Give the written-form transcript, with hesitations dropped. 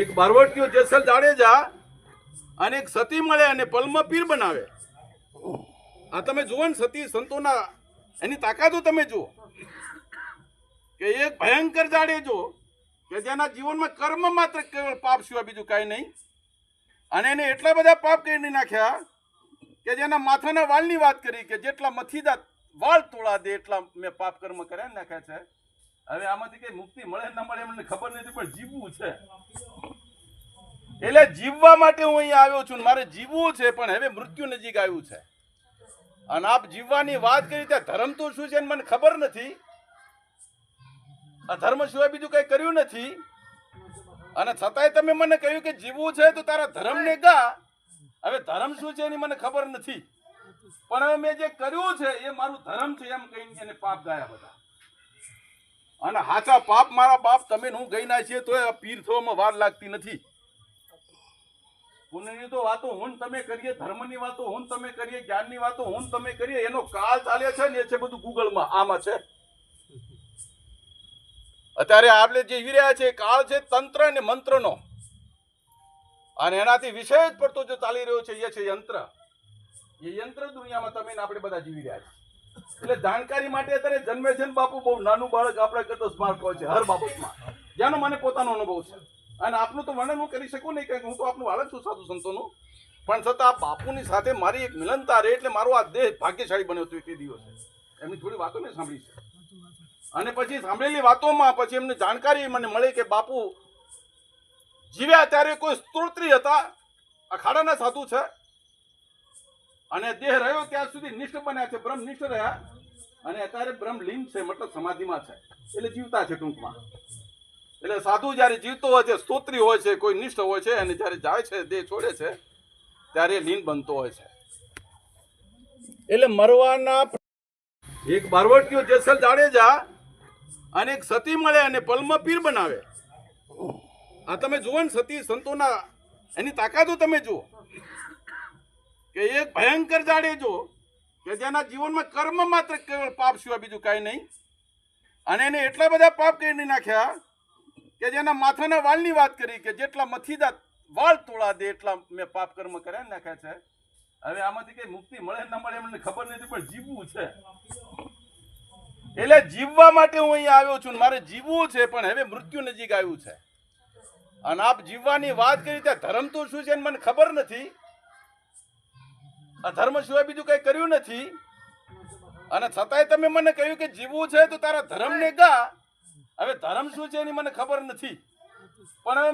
એક બારવટીયો જેસલ જાડેજા અને એક સતી મળે અને પલમાં પીર બનાવે. આ તમે જુઓ ને સતી સંતોના એની તાકાતો તમે જુઓ કે એક ભયંકર જાડેજો કે જેના જીવનમાં કર્મ માત્ર કેવળ પાપ સિવાય બીજું કાંઈ નહીં, અને એને એટલા બધા પાપ કરી નાખ્યા કે જેના માથાના વાળની વાત કરી કે જેટલા મથીદા વાળ તોળા દે એટલા મેં પાપ કર્મ કર્યા નાખ્યા છે. હવે આમાંથી કઈ મુક્તિ મળે ન મળે એમને ખબર નથી, પણ જીવવું છે. એટલે જીવવા માટે હું અહીંયા આવ્યો છું. મારે જીવવું છે, પણ હવે મૃત્યુ નજીક આવ્યું છે. અને આપ જીવવાની વાત કરી ત્યાં ધર્મ તો શું છે મને ખબર નથી. આ ધર્મ સિવાય બીજું કઈ કર્યું નથી, અને છતાંય તમે મને કહ્યું કે જીવવું છે તો તારા ધર્મને ગા. હવે ધર્મ શું છે એની મને ખબર નથી, પણ હવે મેં જે કર્યું છે એ મારું ધર્મ છે એમ કહીને એને પાપ ગાયા બધા. અને હાચા પાપ મારા બાપ તમે હું ગઈ ના છીએ તો પીર થવામાં વાર લાગતી નથી. પુણ્યની તો વાતો હું તમે કરીએ, ધર્મની વાતો હું તમે કરીએ, જ્ઞાનની વાતો હું તમે કરીએ, એનો કાળ ચાલે છે ને એ છે બધું ગૂગલમાં. આમાં છે અત્યારે આપણે જે રહ્યા છે કાળ છે તંત્ર અને મંત્રનો, અને એનાથી વિશેષ પડતો જો ચાલી રહ્યો છે એ છે યંત્ર. એ યંત્ર દુનિયામાં તમે આપણે બધા જીવી રહ્યા છે. એટલે જાણકારી માટે અત્યારે જન્મે છે ને બાપુ બહુ નાનું બાળક આપણે કરતો સ્માર્ટ હોય છે હર બાબતમાં, જેનો મને પોતાનો અનુભવ છે. અને આપનું તો વર્ણન હું કરી શકું નહીં, કારણ કે હું તો આપનું બાળક છું સાધુ સંતોનું, પણ છતાં આ બાપુની સાથે મારી એક મિલનતા રહે એટલે મારો આ દેહ ભાગ્યશાળી બન્યો હતો તે દિવસે. એમની થોડી વાતો મેં સાંભળી છે, અને પછી સાંભળેલી વાતોમાં પછી એમને જાણકારી મને મળી કે બાપુ જીવ્યા ત્યારે કોઈ સ્ત્રોત્રી હતા, અખાડાના સાધુ છે, અને દેહ રહ્યો ત્યાં સુધી નિષ્ઠ બન્યા છે, બ્રહ્મનિષ્ઠ રહ્યા, અને અત્યારે બ્રહ્મલીન છે, મતલબ સમાધિમાં છે, એટલે જીવતા છે ટૂંકમાં. એટલે સાધુ જયારે જીવતો હોય છે, સ્તોત્રી હોય છે, કોઈ નિષ્ઠ હોય છે, અને જયારે જાય છે દેહ છોડે છે ત્યારે લીન બનતો હોય છે. એટલે મરવાના એક બારવટીયો જેસલ જાડેજા અને એક સતી મળે અને પલમાં પીર બનાવે. આ તમે જુઓ ને સતી સંતોના એની તાકાતો તમે જુઓ કે એક ભયંકર જાડેજો કે જેના જીવનમાં કર્મ માત્ર કેવળ પાપ સિવાય બીજું કાંઈ નહીં, અને એને એટલા બધા પાપ કરી નાખ્યા કે જેના માથાના વાળની વાત કરી કે જેટલા મથીદા વાળ તોળા દે એટલા મેં પાપ કર્મ કર્યા નાખ્યા છે. હવે આમાંથી કઈ મુક્તિ મળે ન મળે એમને ખબર નથી, પણ જીવવું છે. એટલે જીવવા માટે હું અહીંયા આવ્યો છું. મારે જીવવું છે, પણ હવે મૃત્યુ નજીક આવ્યું છે. અને આપ જીવવાની વાત કરી ત્યાં ધર્મ તો શું છે મને ખબર નથી. આ ધર્મ સિવાય બીજું કઈ કર્યું નથી, અને છતાંય તમે મને કહ્યું કે જીવવું છે તો તારા ધર્મને ગા. હવે ધર્મ શું છે એની મને ખબર નથી, પણ હવે